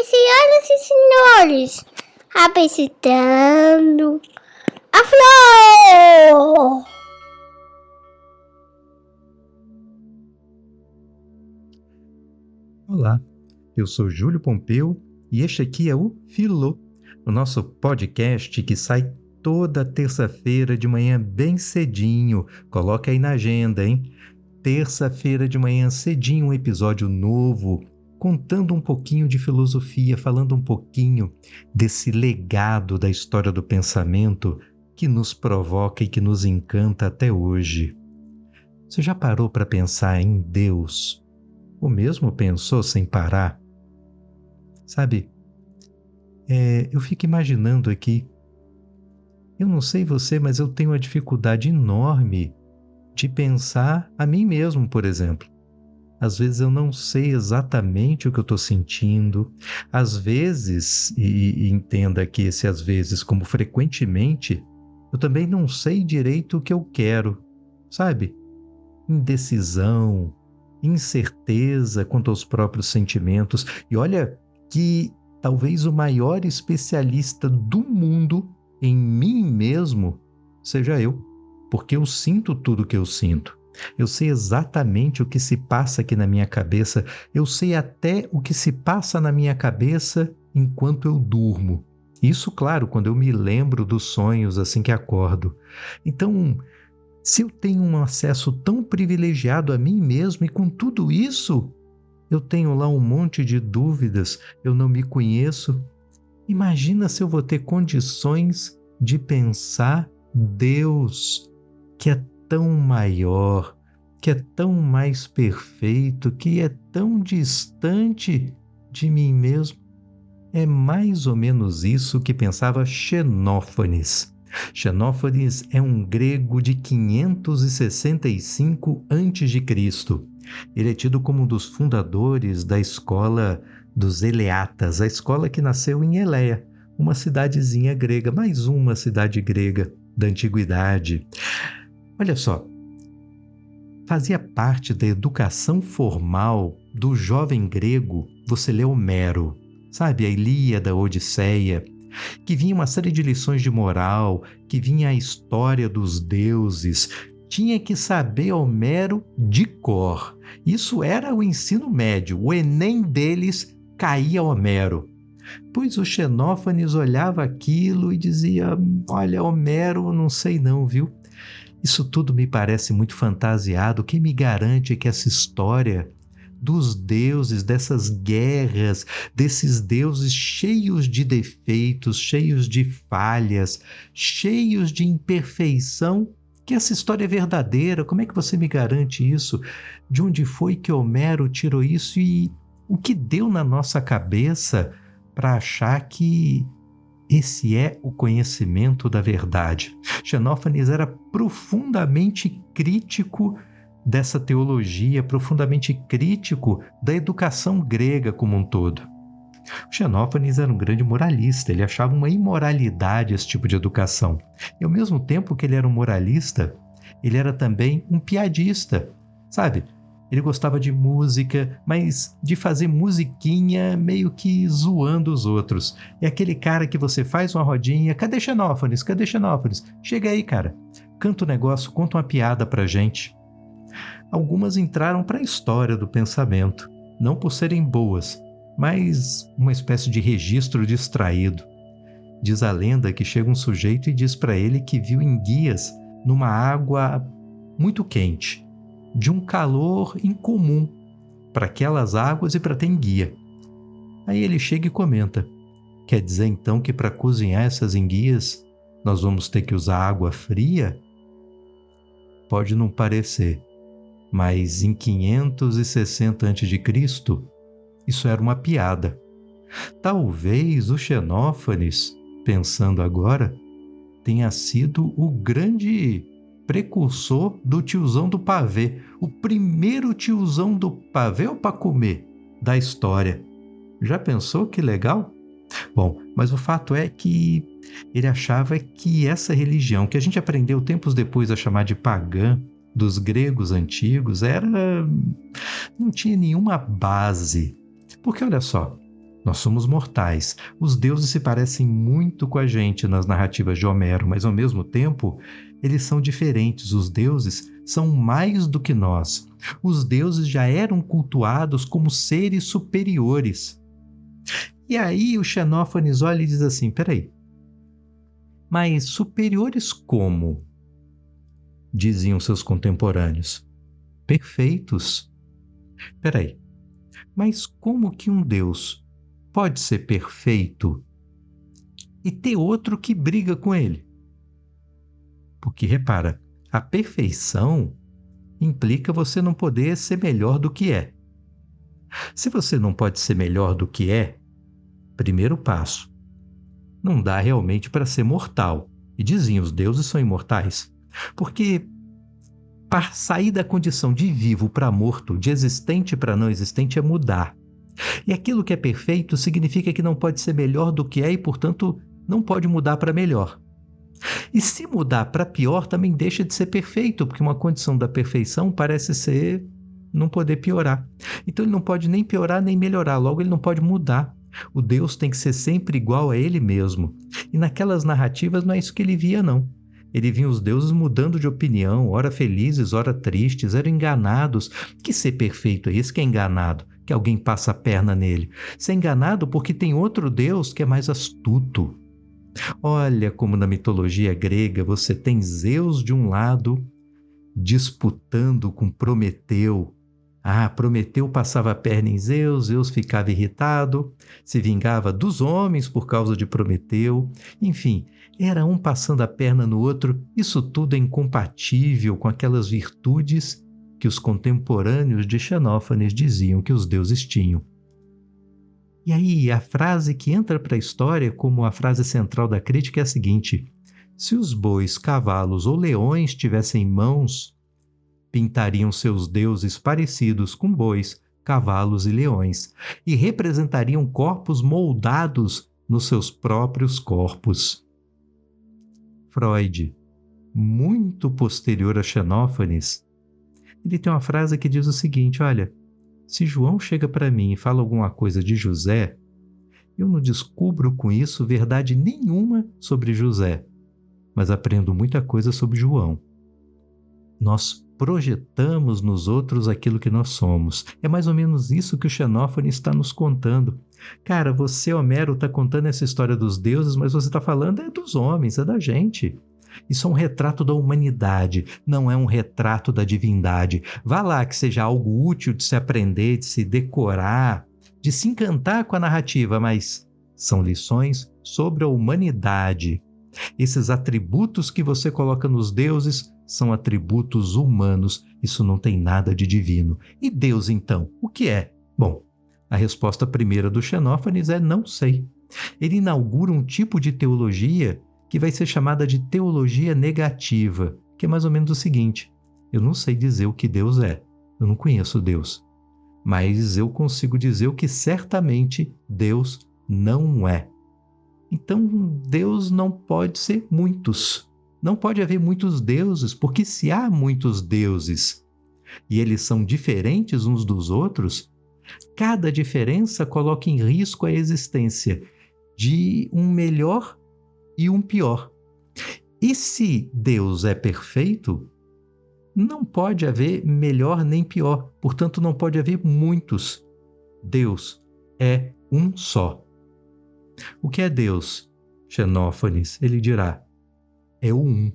Senhoras e senhores, apresentando a Flor! Olá, eu sou Júlio Pompeu e este aqui é o Filô, o nosso podcast que sai toda terça-feira de manhã bem cedinho. Coloca aí na agenda, hein? Terça-feira de manhã cedinho, um episódio novo, contando um pouquinho de filosofia, falando um pouquinho desse legado da história do pensamento que nos provoca e que nos encanta até hoje. Você já parou para pensar em Deus? Ou mesmo pensou sem parar? Sabe, eu fico imaginando aqui, eu não sei você, mas eu tenho uma dificuldade enorme de pensar a mim mesmo, por exemplo. Às vezes eu não sei exatamente o que eu estou sentindo. Às vezes, e entenda que esse às vezes como frequentemente, eu também não sei direito o que eu quero, sabe? Indecisão, incerteza quanto aos próprios sentimentos. E olha que talvez o maior especialista do mundo em mim mesmo seja eu, porque eu sinto tudo o que eu sinto. Eu sei exatamente o que se passa aqui na minha cabeça, eu sei até o que se passa na minha cabeça enquanto eu durmo. Isso, claro, quando eu me lembro dos sonhos assim que acordo. Então, se eu tenho um acesso tão privilegiado a mim mesmo e com tudo isso, eu tenho lá um monte de dúvidas, eu não me conheço, imagina se eu vou ter condições de pensar Deus, que é tão maior, que é tão mais perfeito, que é tão distante de mim mesmo. É mais ou menos isso que pensava Xenófanes. Xenófanes é um grego de 565 a.C. Ele é tido como um dos fundadores da escola dos Eleatas, a escola que nasceu em Eleia, uma cidadezinha grega, mais uma cidade grega da antiguidade. Olha só, fazia parte da educação formal do jovem grego você ler Homero, sabe, a Ilíada, a Odisseia, que vinha uma série de lições de moral, que vinha a história dos deuses. Tinha que saber Homero de cor. Isso era o ensino médio, o Enem deles caía Homero. Pois o Xenófanes olhava aquilo e dizia: olha, Homero, não sei não, viu? Isso tudo me parece muito fantasiado. Quem me garante que essa história dos deuses, dessas guerras, desses deuses cheios de defeitos, cheios de falhas, cheios de imperfeição, que essa história é verdadeira? Como é que você me garante isso? De onde foi que Homero tirou isso e o que deu na nossa cabeça para achar que esse é o conhecimento da verdade? Xenófanes era profundamente crítico dessa teologia, profundamente crítico da educação grega como um todo. O Xenófanes era um grande moralista, ele achava uma imoralidade esse tipo de educação. E ao mesmo tempo que ele era um moralista, ele era também um piadista, sabe? Ele gostava de música, mas de fazer musiquinha meio que zoando os outros. É aquele cara que você faz uma rodinha, cadê Xenófanes? Cadê Xenófanes? Chega aí, cara, canta um negócio, conta uma piada pra gente. Algumas entraram para a história do pensamento, não por serem boas, mas uma espécie de registro distraído. Diz a lenda que chega um sujeito e diz para ele que viu enguias numa água muito quente, de um calor incomum para aquelas águas e para ter enguia. Aí ele chega e comenta: quer dizer então que para cozinhar essas enguias nós vamos ter que usar água fria? Pode não parecer, mas em 560 a.C., isso era uma piada. Talvez o Xenófanes, pensando agora, tenha sido o grande precursor do tiozão do pavê, o primeiro tiozão do pavê ou para comer da história. Já pensou que legal? Bom, mas o fato é que ele achava que essa religião, que a gente aprendeu tempos depois a chamar de pagã, dos gregos antigos, não tinha nenhuma base. Porque olha só, Nós somos mortais. Os deuses se parecem muito com a gente nas narrativas de Homero, mas ao mesmo tempo, eles são diferentes. Os deuses são mais do que nós. Os deuses já eram cultuados como seres superiores. E aí o Xenófanes olha e diz assim: peraí, mas superiores como? Diziam seus contemporâneos. Perfeitos. Peraí, mas como que um Deus pode ser perfeito e ter outro que briga com ele? Porque, repara, a perfeição implica você não poder ser melhor do que é. Se você não pode ser melhor do que é, primeiro passo, não dá realmente para ser mortal. E diziam, os deuses são imortais. Porque para sair da condição de vivo para morto, de existente para não existente, é mudar. E aquilo que é perfeito significa que não pode ser melhor do que é e, portanto, não pode mudar para melhor. E se mudar para pior, também deixa de ser perfeito, porque uma condição da perfeição parece ser não poder piorar. Então ele não pode nem piorar nem melhorar, logo ele não pode mudar. O Deus tem que ser sempre igual a ele mesmo. E naquelas narrativas não é isso que ele via, não. Ele via os deuses mudando de opinião, ora felizes, ora tristes, eram enganados. Que ser perfeito é esse que é enganado? Que alguém passa a perna nele. Ser enganado porque tem outro Deus que é mais astuto. Olha como na mitologia grega você tem Zeus de um lado disputando com Prometeu. Prometeu passava a perna em Zeus, Zeus ficava irritado, se vingava dos homens por causa de Prometeu. Enfim, era um passando a perna no outro. Isso tudo é incompatível com aquelas virtudes que os contemporâneos de Xenófanes diziam que os deuses tinham. E aí, a frase que entra para a história como a frase central da crítica é a seguinte: se os bois, cavalos ou leões tivessem mãos, pintariam seus deuses parecidos com bois, cavalos e leões, e representariam corpos moldados nos seus próprios corpos. Freud, muito posterior a Xenófanes, ele tem uma frase que diz o seguinte: olha, se João chega para mim e fala alguma coisa de José, eu não descubro com isso verdade nenhuma sobre José, mas aprendo muita coisa sobre João. Nós projetamos nos outros aquilo que nós somos. É mais ou menos isso que o Xenófanes está nos contando. Cara, você, Homero, está contando essa história dos deuses, mas você está falando é dos homens, é da gente. Isso é um retrato da humanidade, não é um retrato da divindade. Vá lá que seja algo útil de se aprender, de se decorar, de se encantar com a narrativa, mas são lições sobre a humanidade. Esses atributos que você coloca nos deuses são atributos humanos, isso não tem nada de divino. E Deus, então, o que é? Bom, a resposta primeira do Xenófanes é não sei. Ele inaugura um tipo de teologia que vai ser chamada de teologia negativa, que é mais ou menos o seguinte: eu não sei dizer o que Deus é, eu não conheço Deus, mas eu consigo dizer o que certamente Deus não é. Então, Deus não pode ser muitos. Não pode haver muitos deuses, porque se há muitos deuses e eles são diferentes uns dos outros, cada diferença coloca em risco a existência de um melhor e um pior. E se Deus é perfeito, não pode haver melhor nem pior, portanto não pode haver muitos. Deus é um só. O que é Deus? Xenófanes, ele dirá, é o um.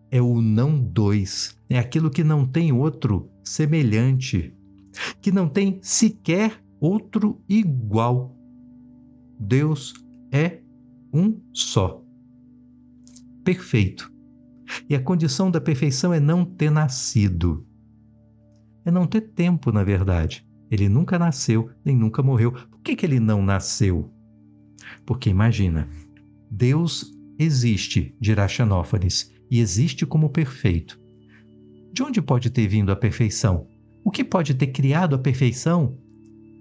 É o não dois. É aquilo que não tem outro semelhante, que não tem sequer outro igual. Deus é um só. Perfeito. E a condição da perfeição é não ter nascido. É não ter tempo, na verdade. Ele nunca nasceu, nem nunca morreu. Por que ele não nasceu? Porque imagina, Deus existe, dirá Xenófanes, e existe como perfeito. De onde pode ter vindo a perfeição? O que pode ter criado a perfeição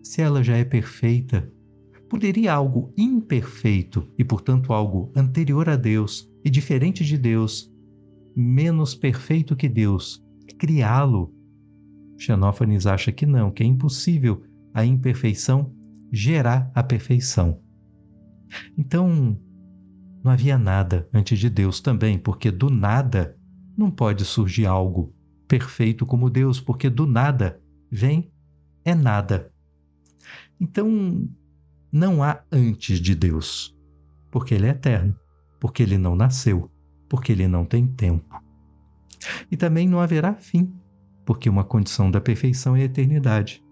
se ela já é perfeita? Poderia algo imperfeito e, portanto, algo anterior a Deus e diferente de Deus, menos perfeito que Deus, criá-lo? Xenófanes acha que não, que é impossível a imperfeição gerar a perfeição. Então, não havia nada antes de Deus também, porque do nada não pode surgir algo perfeito como Deus, porque do nada vem é nada. Então, não há antes de Deus, porque Ele é eterno, porque Ele não nasceu, porque Ele não tem tempo. E também não haverá fim, porque uma condição da perfeição é a eternidade.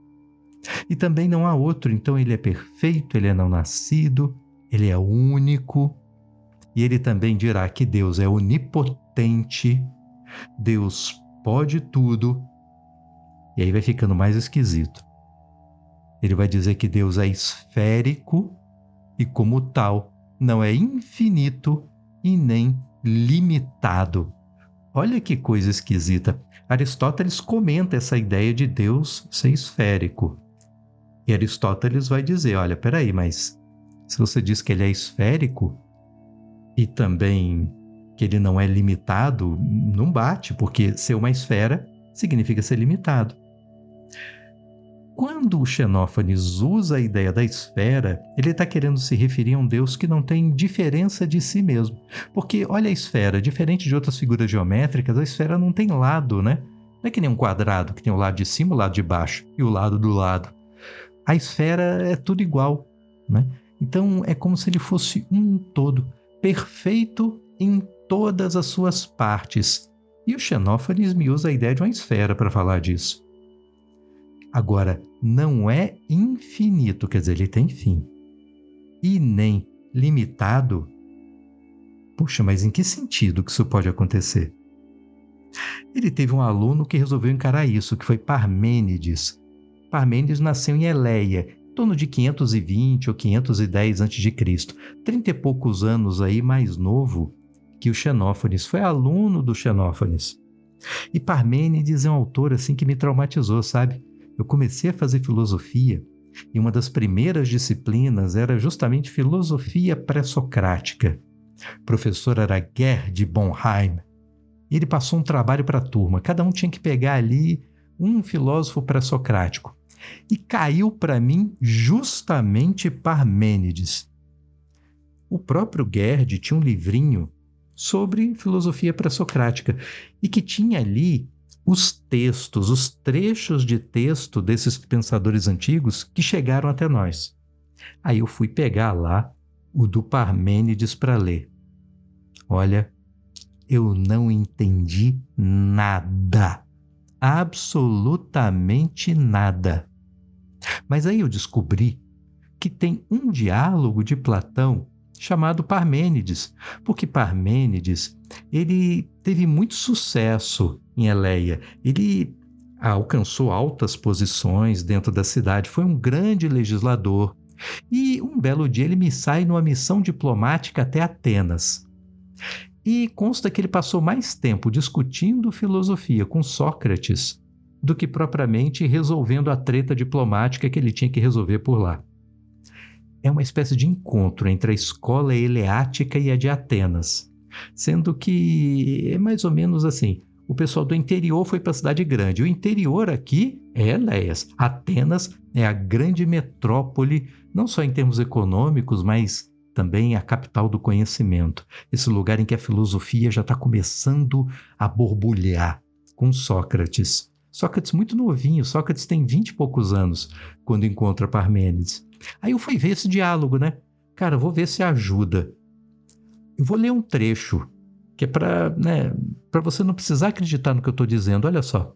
E também não há outro, então Ele é perfeito, Ele é não nascido, Ele é único. E Ele também dirá que Deus é onipotente, Deus pode tudo. E aí vai ficando mais esquisito. Ele vai dizer que Deus é esférico e, como tal, não é infinito e nem limitado. Olha que coisa esquisita. Aristóteles comenta essa ideia de Deus ser esférico. E Aristóteles vai dizer, olha, peraí, mas se você diz que ele é esférico e também que ele não é limitado, não bate, porque ser uma esfera significa ser limitado. Quando o Xenófanes usa a ideia da esfera, ele está querendo se referir a um Deus que não tem diferença de si mesmo. Porque, olha a esfera, diferente de outras figuras geométricas, a esfera não tem lado, né? Não é que nem um quadrado, que tem o lado de cima, o lado de baixo e o lado do lado. A esfera é tudo igual, né? Então, é como se ele fosse um todo, perfeito em todas as suas partes. E o Xenófanes me usa a ideia de uma esfera para falar disso. Agora, não é infinito, quer dizer, ele tem fim. E nem limitado. Puxa, mas em que sentido que isso pode acontecer? Ele teve um aluno que resolveu encarar isso, que foi Parmênides. Parmênides nasceu em Eleia, em torno de 520 ou 510 a.C., 30 e poucos anos aí mais novo que o Xenófanes. Foi aluno do Xenófanes. E Parmênides é um autor assim que me traumatizou, sabe? Eu comecei a fazer filosofia e uma das primeiras disciplinas era justamente filosofia pré-socrática. O professor era Gerd Bonheim. E ele passou um trabalho para a turma. Cada um tinha que pegar ali um filósofo pré-socrático. E caiu para mim justamente Parmênides. O próprio Gerd tinha um livrinho sobre filosofia pré-socrática e que tinha ali os textos, os trechos de texto desses pensadores antigos que chegaram até nós. Aí eu fui pegar lá o do Parmênides para ler. Olha, eu não entendi nada, absolutamente nada. Mas aí eu descobri que tem um diálogo de Platão chamado Parmênides, porque Parmênides, ele teve muito sucesso em Eleia. Ele alcançou altas posições dentro da cidade, foi um grande legislador. E um belo dia ele me sai numa missão diplomática até Atenas. E consta que ele passou mais tempo discutindo filosofia com Sócrates do que propriamente resolvendo a treta diplomática que ele tinha que resolver por lá. É uma espécie de encontro entre a escola eleática e a de Atenas, sendo que é mais ou menos assim, o pessoal do interior foi para a cidade grande, o interior aqui é Eléias, Atenas é a grande metrópole, não só em termos econômicos, mas também a capital do conhecimento, esse lugar em que a filosofia já está começando a borbulhar, com Sócrates. Sócrates muito novinho, Sócrates tem 20 e poucos anos quando encontra Parmênides. Aí eu fui ver esse diálogo, né? Cara, eu vou ver se ajuda. Eu vou ler um trecho, que é para você não precisar acreditar no que eu estou dizendo. Olha só.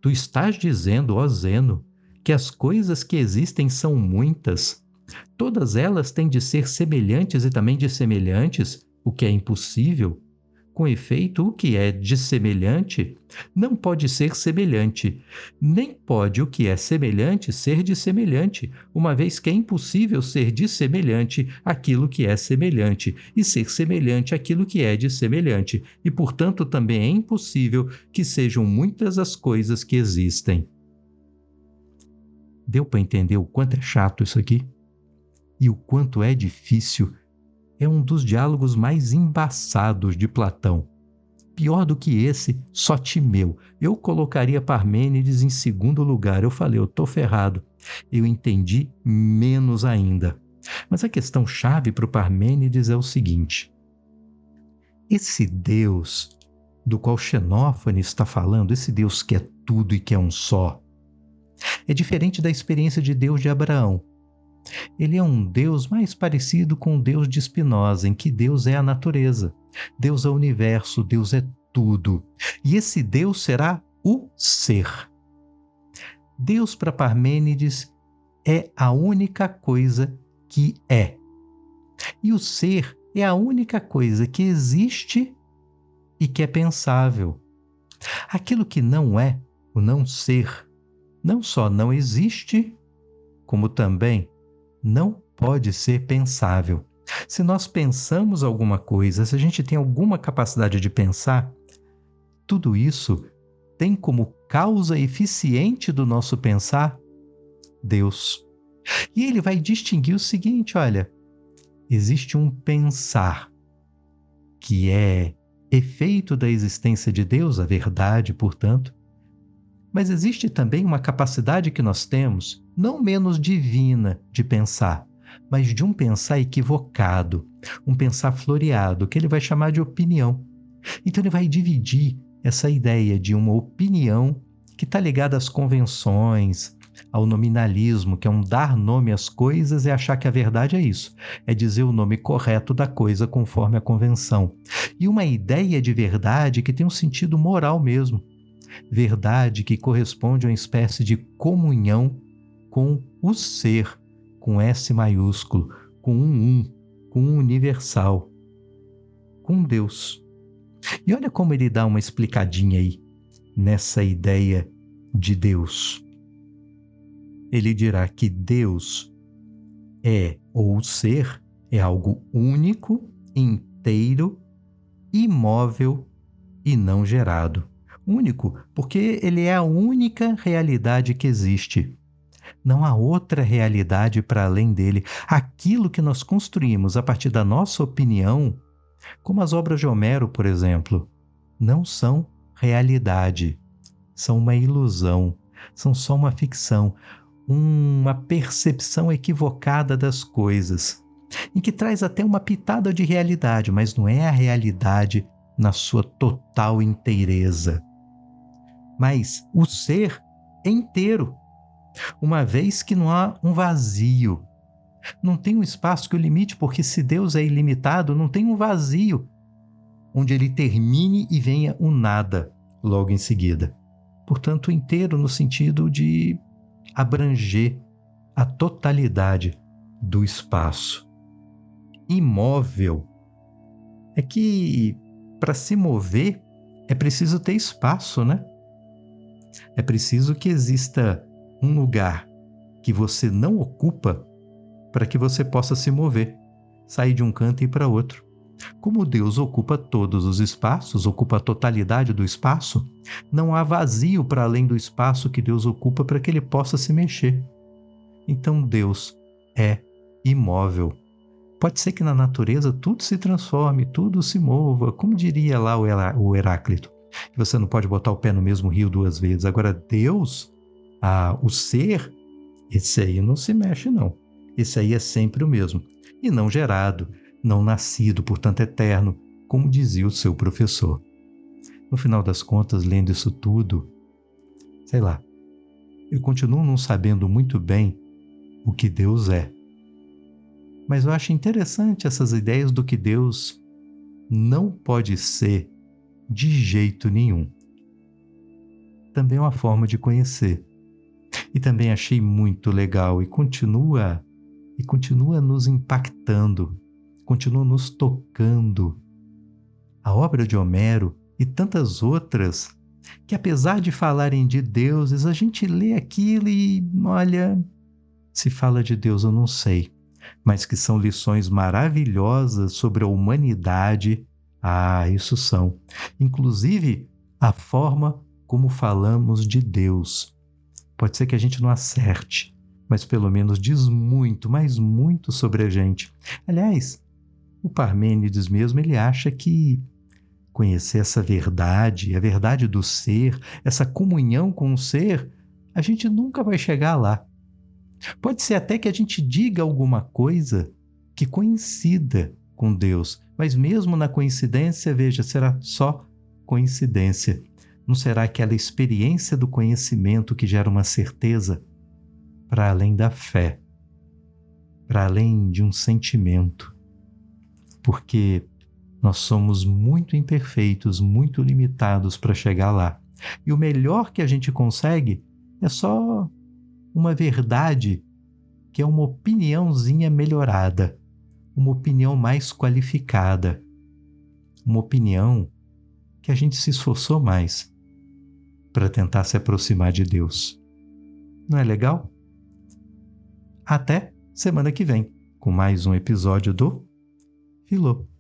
Tu estás dizendo, ó Zeno, que as coisas que existem são muitas. Todas elas têm de ser semelhantes e também dissemelhantes, o que é impossível. Com efeito, o que é dissemelhante não pode ser semelhante, nem pode o que é semelhante ser dissemelhante, uma vez que é impossível ser dissemelhante àquilo que é semelhante e ser semelhante àquilo que é dissemelhante, e portanto também é impossível que sejam muitas as coisas que existem. Deu para entender o quanto é chato isso aqui? E o quanto é difícil? É um dos diálogos mais embaçados de Platão. pior do que esse, só Timeu. Eu colocaria Parmênides em segundo lugar. Eu falei, eu tô ferrado. Eu entendi menos ainda. Mas a questão chave para o Parmênides é o seguinte: esse Deus do qual Xenófanes está falando, esse Deus que é tudo e que é um só, é diferente da experiência de Deus de Abraão. Ele é um Deus mais parecido com o Deus de Spinoza, em que Deus é a natureza, Deus é o universo, Deus é tudo. E esse Deus será o ser. Deus para Parmênides é a única coisa que é. E o ser é a única coisa que existe e que é pensável. Aquilo que não é, o não ser, não só não existe, como também não pode ser pensável. Se nós pensamos alguma coisa, se a gente tem alguma capacidade de pensar, tudo isso tem como causa eficiente do nosso pensar Deus. E ele vai distinguir o seguinte, olha, existe um pensar que é efeito da existência de Deus, a verdade, portanto, mas existe também uma capacidade que nós temos, não menos divina, de pensar, mas de um pensar equivocado, um pensar floreado, que ele vai chamar de opinião. Então ele vai dividir essa ideia de uma opinião que está ligada às convenções, ao nominalismo, que é um dar nome às coisas e achar que a verdade é isso, é dizer o nome correto da coisa conforme a convenção. E uma ideia de verdade que tem um sentido moral mesmo. Verdade que corresponde a uma espécie de comunhão com o ser, com S maiúsculo, com com um universal, com Deus. E olha como ele dá uma explicadinha aí nessa ideia de Deus. Ele dirá que Deus é, ou ser, é algo único, inteiro, imóvel e não gerado. Único, porque ele é a única realidade que existe. Não há outra realidade para além dele. Aquilo que nós construímos a partir da nossa opinião, como as obras de Homero, por exemplo, não são realidade, são uma ilusão, são só uma ficção, uma percepção equivocada das coisas, em que traz até uma pitada de realidade, mas não é a realidade na sua total inteireza. Mas o ser é inteiro, uma vez que não há um vazio. Não tem um espaço que o limite, porque se Deus é ilimitado, não tem um vazio onde ele termine e venha o nada logo em seguida. Portanto, inteiro no sentido de abranger a totalidade do espaço. Imóvel é que para se mover é preciso ter espaço, né? É preciso que exista um lugar que você não ocupa para que você possa se mover, sair de um canto e ir para outro. Como Deus ocupa todos os espaços, ocupa a totalidade do espaço, não há vazio para além do espaço que Deus ocupa para que ele possa se mexer. Então Deus é imóvel. Pode ser que na natureza tudo se transforme, tudo se mova, como diria lá o Heráclito, que você não pode botar o pé no mesmo rio duas vezes. Agora Deus, o ser, esse aí não se mexe não. Esse aí é sempre o mesmo. E não gerado, não nascido, portanto eterno, como dizia o seu professor. No final das contas, lendo isso tudo, sei lá, eu continuo não sabendo muito bem o que Deus é. Mas eu acho interessante essas ideias do que Deus não pode ser de jeito nenhum. Também é uma forma de conhecer. E também achei muito legal e continua nos impactando, continua nos tocando. A obra de Homero e tantas outras que, apesar de falarem de deuses, a gente lê aquilo e, olha, se fala de Deus eu não sei, mas que são lições maravilhosas sobre a humanidade, isso são. Inclusive, a forma como falamos de Deus. Pode ser que a gente não acerte, mas pelo menos diz muito, mas muito sobre a gente. Aliás, o Parmênides mesmo, ele acha que conhecer essa verdade, a verdade do ser, essa comunhão com o ser, a gente nunca vai chegar lá. Pode ser até que a gente diga alguma coisa que coincida com Deus, mas mesmo na coincidência, veja, será só coincidência. Não será aquela experiência do conhecimento que gera uma certeza para além da fé, para além de um sentimento, porque nós somos muito imperfeitos, muito limitados para chegar lá. E o melhor que a gente consegue é só uma verdade que é uma opiniãozinha melhorada, uma opinião mais qualificada, uma opinião que a gente se esforçou mais para tentar se aproximar de Deus. Não é legal? Até semana que vem, com mais um episódio do Filô.